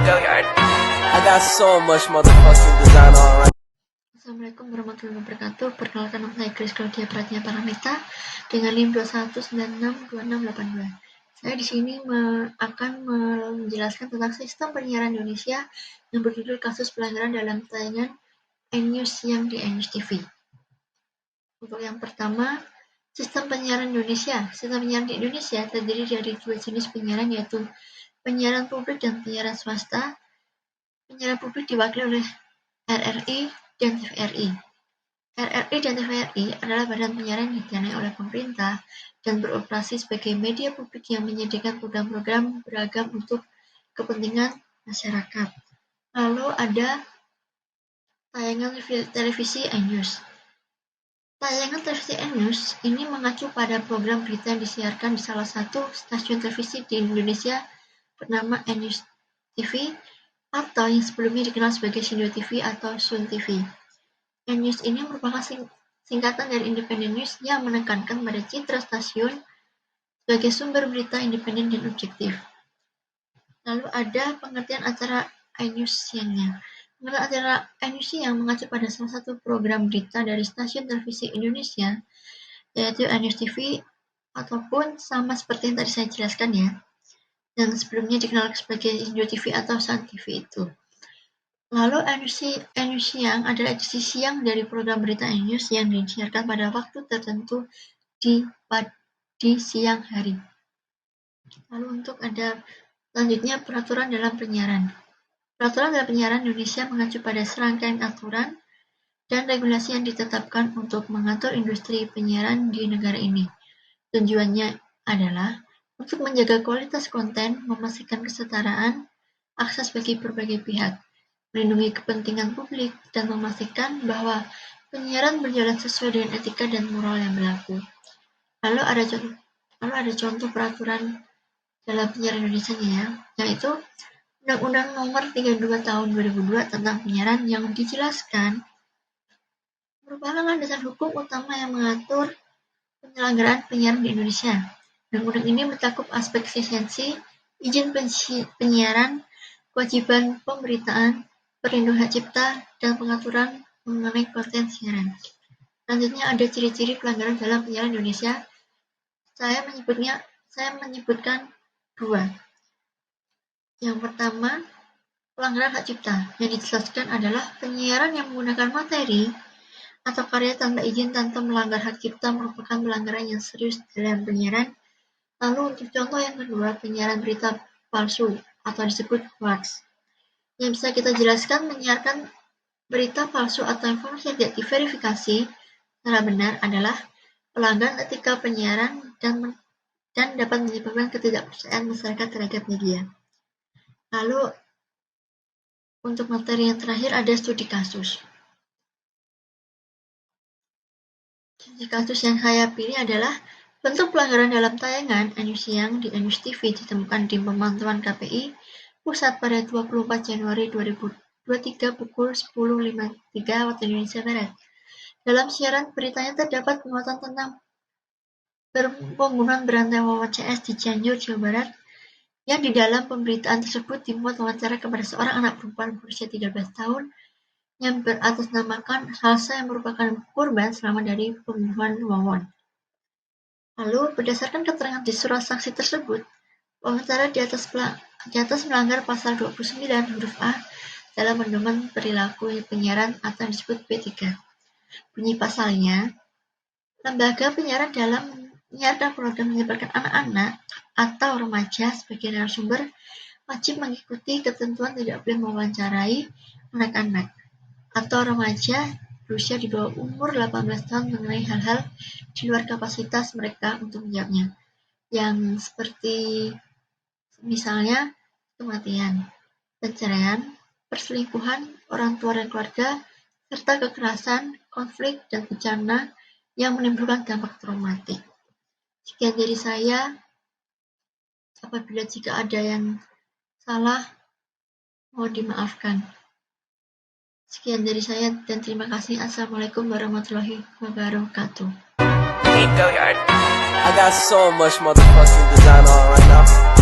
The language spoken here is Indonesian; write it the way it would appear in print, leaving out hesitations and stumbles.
Go yard. I got so much motherfucking design on. Assalamualaikum warahmatullahi wabarakatuh. Perkenalkan, nama saya Chris Claudia Pratnya Paramita dengan NIM 21962682. Saya di sini akan menjelaskan tentang sistem penyiaran Indonesia yang berjudul kasus pelanggaran dalam tayangan iNews yang di iNews TV. Untuk yang pertama, sistem penyiaran Indonesia. Sistem penyiaran di Indonesia terdiri dari dua jenis penyiaran, yaitu penyiaran publik dan penyiaran swasta. Penyiaran publik diwakili oleh RRI dan TVRI. RRI dan TVRI adalah badan penyiaran yang didanai oleh pemerintah dan beroperasi sebagai media publik yang menyediakan program-program beragam untuk kepentingan masyarakat. Lalu ada tayangan televisi iNews. Tayangan televisi iNews ini mengacu pada program berita yang disiarkan di salah satu stasiun televisi di Indonesia bernama iNews TV atau yang sebelumnya dikenal sebagai Sindo TV atau Sun TV. iNews ini merupakan singkatan dari Independent News yang menekankan pada citra stasiun sebagai sumber berita independen dan objektif. Lalu ada pengertian acara iNews siangnya. Pengertian acara iNews siang mengacu pada salah satu program berita dari stasiun televisi Indonesia, yaitu iNews TV, ataupun sama seperti yang tadi saya jelaskan ya, yang sebelumnya dikenal sebagai Indo TV atau Sun TV itu. Lalu iNews siang adalah edisi siang dari program berita iNews yang disiarkan pada waktu tertentu di siang hari. Lalu untuk ada selanjutnya peraturan dalam penyiaran. Peraturan dalam penyiaran Indonesia mengacu pada serangkaian aturan dan regulasi yang ditetapkan untuk mengatur industri penyiaran di negara ini. Tujuannya adalah untuk menjaga kualitas konten, memastikan kesetaraan akses bagi berbagai pihak, melindungi kepentingan publik, dan memastikan bahwa penyiaran berjalan sesuai dengan etika dan moral yang berlaku. Lalu ada contoh peraturan dalam penyiaran Indonesia yaitu Undang-Undang Nomor 32 Tahun 2002 tentang penyiaran yang dijelaskan merupakan landasan hukum utama yang mengatur penyelenggaraan penyiaran di Indonesia. Undang-undang ini mencakup aspek lisensi, izin penyiaran, kewajiban pemberitaan, perlindungan hak cipta, dan pengaturan mengenai konten siaran. Selanjutnya ada ciri-ciri pelanggaran dalam penyiaran Indonesia. Saya menyebutkan dua. Yang pertama, pelanggaran hak cipta. Yang dijelaskan adalah penyiaran yang menggunakan materi atau karya tanpa izin tanpa melanggar hak cipta merupakan pelanggaran yang serius dalam penyiaran. Lalu untuk contoh yang kedua, penyiaran berita palsu atau disebut hoax. Yang bisa kita jelaskan, menyiarkan berita palsu atau informasi yang tidak diverifikasi secara benar adalah pelanggaran etika penyiaran dan dapat menyebabkan ketidakpercayaan masyarakat terhadap media. Lalu untuk materi yang terakhir ada studi kasus. Studi kasus yang saya pilih adalah bentuk pelanggaran dalam tayangan iNews siang di iNews TV ditemukan di pemantauan KPI Pusat pada 24 Januari 2023 pukul 10.53 waktu Indonesia Barat. Dalam siaran beritanya terdapat muatan tentang pembunuhan berantai Wawan CS di Cianjur, Jawa Barat, yang di dalam pemberitaan tersebut dimuat wawancara kepada seorang anak perempuan berusia 13 tahun yang beratasnamakan Salsa yang merupakan korban selamat dari pembunuhan Wawan. Lalu, berdasarkan keterangan di surat saksi tersebut, wawancara di atas melanggar pasal 29 huruf A dalam pedoman perilaku penyiaran atau disebut P3. Bunyi pasalnya, lembaga penyiaran dalam menyiarkan program menyebarkan anak-anak atau remaja sebagai narasumber wajib mengikuti ketentuan tidak boleh mewawancarai anak-anak atau remaja berusia di bawah umur 18 tahun mengenai hal-hal di luar kapasitas mereka untuk menjawabnya, yang seperti misalnya kematian, perceraian, perselingkuhan, orang tua dan keluarga, serta kekerasan, konflik, dan bencana yang menimbulkan dampak traumatik. Sekian dari saya. Apabila jika ada yang salah, mohon dimaafkan. Sekian dari saya dan terima kasih. Assalamualaikum warahmatullahi wabarakatuh. Go yard. I got so much motherfucking design on right now.